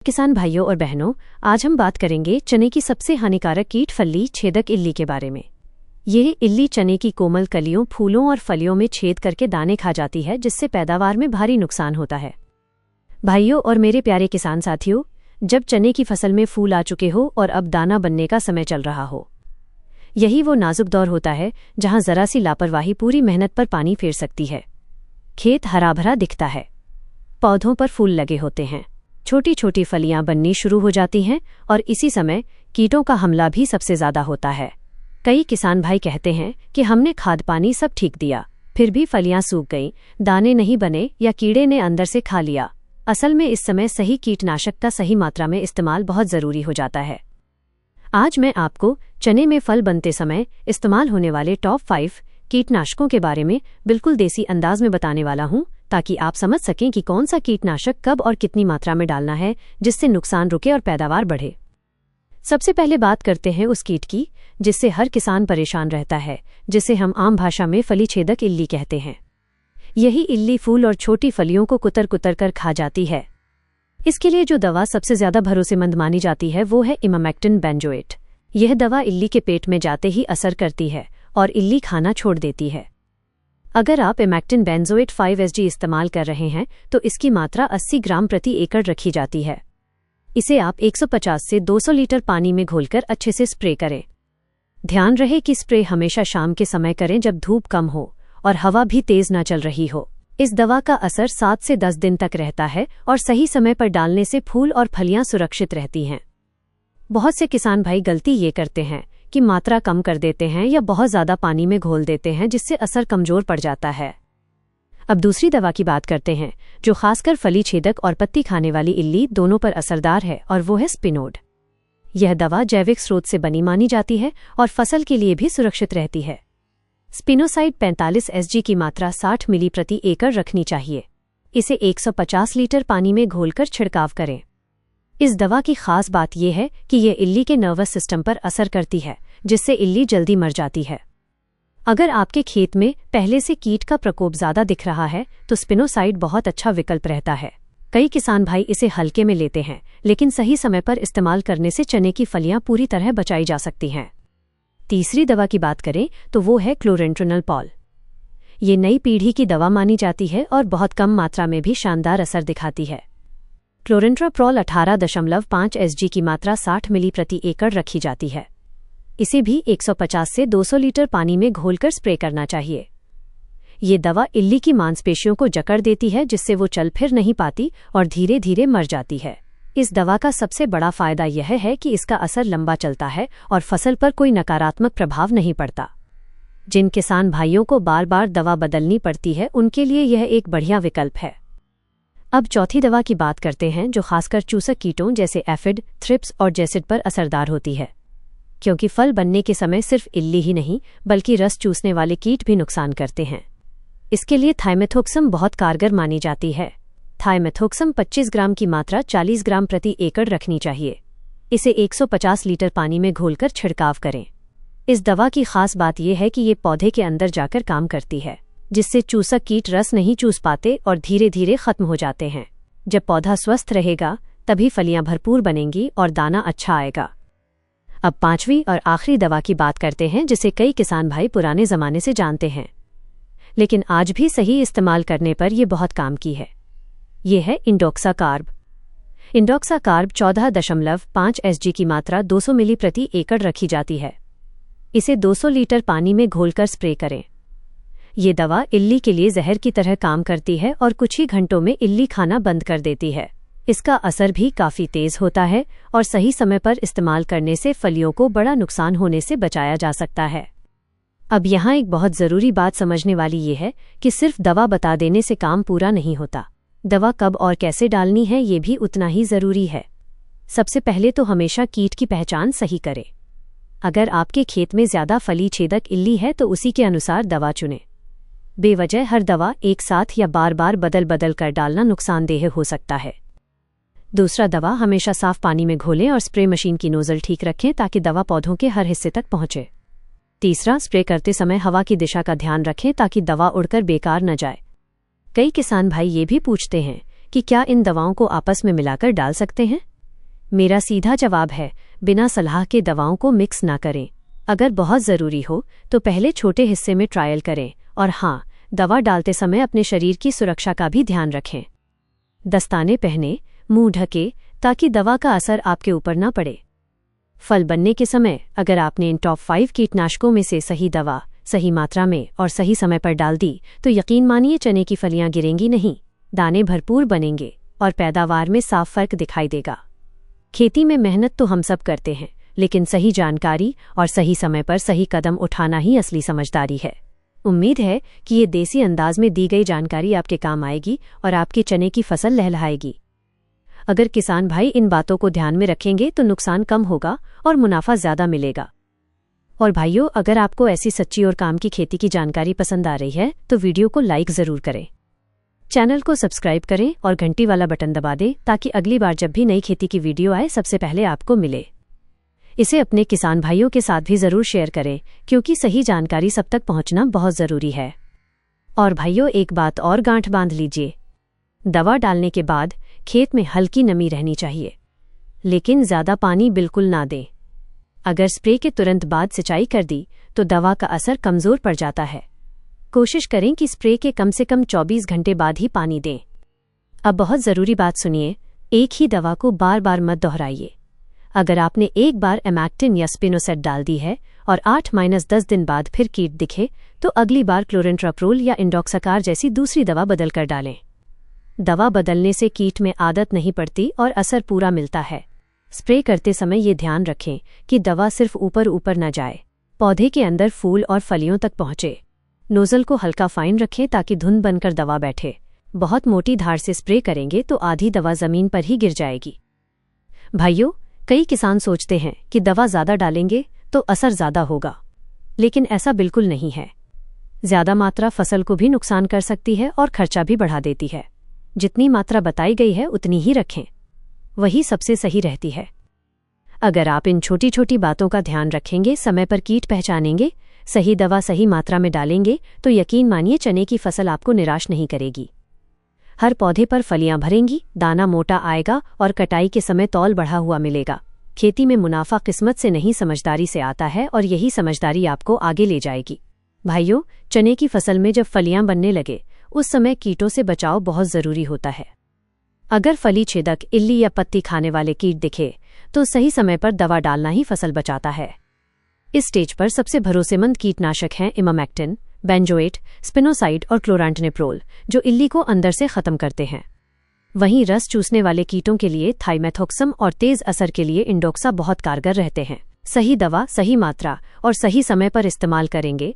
किसान भाइयों और बहनों, आज हम बात करेंगे चने की सबसे हानिकारक कीट फल्ली छेदक इल्ली के बारे में। यह इल्ली चने की कोमल कलियों, फूलों और फलियों में छेद करके दाने खा जाती है, जिससे पैदावार में भारी नुकसान होता है। भाइयों और मेरे प्यारे किसान साथियों, जब चने की फसल में फूल आ चुके हो और अब दाना बनने का समय चल रहा हो, यही वो नाजुक दौर होता है जहां जरा सी लापरवाही पूरी मेहनत पर पानी फेर सकती है। खेत हरा भरा दिखता है, पौधों पर फूल लगे होते हैं, छोटी छोटी फलियां बननी शुरू हो जाती हैं और इसी समय कीटों का हमला भी सबसे ज्यादा होता है। कई किसान भाई कहते हैं कि हमने खाद पानी सब ठीक दिया, फिर भी फलियां सूख गईं, दाने नहीं बने या कीड़े ने अंदर से खा लिया। असल में इस समय सही कीटनाशक का सही मात्रा में इस्तेमाल बहुत जरूरी हो जाता है। आज मैं आपको चने में फल बनते समय इस्तेमाल होने वाले टॉप 5 कीटनाशकों के बारे में बिल्कुल देसी अंदाज में बताने वाला हूं, ताकि आप समझ सकें कि कौन सा कीटनाशक कब और कितनी मात्रा में डालना है, जिससे नुकसान रुके और पैदावार बढ़े। सबसे पहले बात करते हैं उस कीट की जिससे हर किसान परेशान रहता है, जिसे हम आम भाषा में फली छेदक इल्ली कहते हैं। यही इल्ली फूल और छोटी फलियों को कुतर कुतर कर खा जाती है। इसके लिए जो दवा सबसे ज्यादा भरोसेमंद मानी जाती है वो है इमामेक्टिन बेंजोएट। यह दवा इल्ली के पेट में जाते ही असर करती है और इल्ली खाना छोड़ देती है। अगर आप इमैक्टिन बेंजोएट 5 इस्तेमाल कर रहे हैं तो इसकी मात्रा 80 ग्राम प्रति एकड़ रखी जाती है। इसे आप 150 से 200 लीटर पानी में घोलकर अच्छे से स्प्रे करें। ध्यान रहे कि स्प्रे हमेशा शाम के समय करें, जब धूप कम हो और हवा भी तेज न चल रही हो। इस दवा का असर 7 से 10 दिन तक रहता है और सही समय पर डालने से फूल और फलियां सुरक्षित रहती हैं। बहुत से किसान भाई गलती ये करते हैं कि मात्रा कम कर देते हैं या बहुत ज्यादा पानी में घोल देते हैं, जिससे असर कमजोर पड़ जाता है। अब दूसरी दवा की बात करते हैं जो खासकर फली छेदक और पत्ती खाने वाली इल्ली दोनों पर असरदार है, और वो है स्पिनोड। यह दवा जैविक स्रोत से बनी मानी जाती है और फसल के लिए भी सुरक्षित रहती है। स्पिनोसाइड 45 SG की मात्रा 60 मिली प्रति एकड़ रखनी चाहिए। इसे 150 लीटर पानी में घोलकर छिड़काव करें। इस दवा की खास बात यह है कि यह इल्ली के नर्वस सिस्टम पर असर करती है, जिससे इल्ली जल्दी मर जाती है। अगर आपके खेत में पहले से कीट का प्रकोप ज्यादा दिख रहा है तो स्पिनोसाइड बहुत अच्छा विकल्प रहता है। कई किसान भाई इसे हल्के में लेते हैं, लेकिन सही समय पर इस्तेमाल करने से चने की फलियां पूरी तरह बचाई जा सकती हैं। तीसरी दवा की बात करें तो वो है क्लोरेंट्रेनल। ये नई पीढ़ी की दवा मानी जाती है और बहुत कम मात्रा में भी शानदार असर दिखाती है। क्लोरेंट्रेनल 18.5 SG की मात्रा 60 मिली प्रति एकड़ रखी जाती है। इसे भी 150 से 200 लीटर पानी में घोलकर स्प्रे करना चाहिए। ये दवा इल्ली की मांसपेशियों को जकड़ देती है, जिससे वो चल फिर नहीं पाती और धीरे धीरे मर जाती है। इस दवा का सबसे बड़ा फायदा यह है कि इसका असर लंबा चलता है और फसल पर कोई नकारात्मक प्रभाव नहीं पड़ता। जिन किसान भाइयों को बार बार दवा बदलनी पड़ती है, उनके लिए यह एक बढ़िया विकल्प है। अब चौथी दवा की बात करते हैं जो खासकर चूसक कीटों जैसे एफिड, थ्रिप्स और जैसिड पर असरदार होती है। क्योंकि फल बनने के समय सिर्फ इल्ली ही नहीं बल्कि रस चूसने वाले कीट भी नुकसान करते हैं। इसके लिए थाइमेथोक्सम बहुत कारगर मानी जाती है। थाइमेथोक्सम 25 ग्राम की मात्रा 40 ग्राम प्रति एकड़ रखनी चाहिए। इसे 150 लीटर पानी में घोलकर छिड़काव करें। इस दवा की खास बात यह है कि ये पौधे के अंदर जाकर काम करती है, जिससे चूसक कीट रस नहीं चूस पाते और धीरे धीरे खत्म हो जाते हैं। जब पौधा स्वस्थ रहेगा तभी फलियां भरपूर बनेंगी और दाना अच्छा आएगा। अब पांचवी और आखिरी दवा की बात करते हैं जिसे कई किसान भाई पुराने जमाने से जानते हैं, लेकिन आज भी सही इस्तेमाल करने पर यह बहुत काम की है। ये है इंडोक्साकार्ब। इंडोक्साकार्ब 14.5 SG की मात्रा 200 मिली प्रति एकड़ रखी जाती है। इसे 200 लीटर पानी में घोलकर स्प्रे करें। ये दवा इल्ली के लिए जहर की तरह काम करती है और कुछ ही घंटों में इल्ली खाना बंद कर देती है। इसका असर भी काफी तेज होता है और सही समय पर इस्तेमाल करने से फलियों को बड़ा नुकसान होने से बचाया जा सकता है। अब यहाँ एक बहुत जरूरी बात समझने वाली ये है कि सिर्फ दवा बता देने से काम पूरा नहीं होता। दवा कब और कैसे डालनी है ये भी उतना ही जरूरी है। सबसे पहले तो हमेशा कीट की पहचान सही करें। अगर आपके खेत में ज्यादा फली छेदक इल्ली है तो उसी के अनुसार दवा चुनें। बेवजह हर दवा एक साथ या बार बार बदल बदल कर डालना नुकसानदेह हो सकता है। दूसरा, दवा हमेशा साफ पानी में घोलें और स्प्रे मशीन की नोजल ठीक रखें ताकि दवा पौधों के हर हिस्से तक पहुंचे। तीसरा, स्प्रे करते समय हवा की दिशा का ध्यान रखें ताकि दवा उड़कर बेकार न जाए। कई किसान भाई ये भी पूछते हैं कि क्या इन दवाओं को आपस में मिलाकर डाल सकते हैं। मेरा सीधा जवाब है, बिना सलाह के दवाओं को मिक्स ना करें। अगर बहुत ज़रूरी हो तो पहले छोटे हिस्से में ट्रायल करें, और हाँ, दवा डालते समय अपने शरीर की सुरक्षा का भी ध्यान रखें। दस्ताने पहने, मुंह ढके, ताकि दवा का असर आपके ऊपर ना पड़े। फल बनने के समय अगर आपने इन टॉप 5 कीटनाशकों में से सही दवा, सही मात्रा में और सही समय पर डाल दी तो यकीन मानिए चने की फलियां गिरेंगी नहीं, दाने भरपूर बनेंगे और पैदावार में साफ फर्क दिखाई देगा। खेती में मेहनत तो हम सब करते हैं, लेकिन सही जानकारी और सही समय पर सही कदम उठाना ही असली समझदारी है। उम्मीद है कि ये देसी अंदाज में दी गई जानकारी आपके काम आएगी और आपके चने की फसल लहलहाएगी। अगर किसान भाई इन बातों को ध्यान में रखेंगे तो नुकसान कम होगा और मुनाफा ज्यादा मिलेगा। और भाइयों, अगर आपको ऐसी सच्ची और काम की खेती की जानकारी पसंद आ रही है तो वीडियो को लाइक ज़रूर करें, चैनल को सब्सक्राइब करें और घंटी वाला बटन दबा दें ताकि अगली बार जब भी नई खेती की वीडियो आए सबसे पहले आपको मिले। इसे अपने किसान भाइयों के साथ भी ज़रूर शेयर करें, क्योंकि सही जानकारी सब तक पहुंचना बहुत ज़रूरी है। और भाइयों, एक बात और गांठ बांध लीजिए, दवा डालने के बाद खेत में हल्की नमी रहनी चाहिए, लेकिन ज़्यादा पानी बिल्कुल ना दें। अगर स्प्रे के तुरंत बाद सिंचाई कर दी तो दवा का असर कमज़ोर पड़ जाता है। कोशिश करें कि स्प्रे के कम से कम 24 घंटे बाद ही पानी दें। अब बहुत ज़रूरी बात सुनिए, एक ही दवा को बार बार मत दोहराइए। अगर आपने एक बार एमैक्टिन या स्पिनोसेट डाल दी है और 8-10 दिन बाद फिर कीट दिखे तो अगली बार क्लोरेंट्राप्रोल या इंडोक्साकार जैसी दूसरी दवा बदल कर डालें। दवा बदलने से कीट में आदत नहीं पड़ती और असर पूरा मिलता है। स्प्रे करते समय ये ध्यान रखें कि दवा सिर्फ ऊपर ऊपर न जाए, पौधे के अंदर फूल और फलियों तक पहुंचे। नोजल को हल्का फाइन रखें ताकि धुंध बनकर दवा बैठे। बहुत मोटी धार से स्प्रे करेंगे तो आधी दवा जमीन पर ही गिर जाएगी। भाइयों, कई किसान सोचते हैं कि दवा ज़्यादा डालेंगे तो असर ज़्यादा होगा, लेकिन ऐसा बिल्कुल नहीं है। ज़्यादा मात्रा फसल को भी नुकसान कर सकती है और खर्चा भी बढ़ा देती है। जितनी मात्रा बताई गई है उतनी ही रखें, वही सबसे सही रहती है। अगर आप इन छोटी छोटी बातों का ध्यान रखेंगे, समय पर कीट पहचानेंगे, सही दवा सही मात्रा में डालेंगे तो यकीन मानिए चने की फसल आपको निराश नहीं करेगी। हर पौधे पर फलियां भरेंगी, दाना मोटा आएगा और कटाई के समय तौल बढ़ा हुआ मिलेगा। खेती में मुनाफा किस्मत से नहीं समझदारी से आता है और यही समझदारी आपको आगे ले जाएगी। भाइयों, चने की फसल में जब फलियां बनने लगे उस समय कीटों से बचाव बहुत ज़रूरी होता है। अगर फली छेदक, इल्ली या पत्ती खाने वाले कीट दिखे तो सही समय पर दवा डालना ही फसल बचाता है। इस स्टेज पर सबसे भरोसेमंद कीटनाशक हैं इमामेक्टिन, बेंजोएट, स्पिनोसाइड और क्लोरांटनेप्रोल, जो इल्ली को अंदर से खत्म करते हैं। वहीं रस चूसने वाले कीटों के लिए थाइमेथोक्सम और तेज असर के लिए इंडोक्सा बहुत कारगर रहते हैं। सही दवा, सही मात्रा और सही समय पर इस्तेमाल करेंगे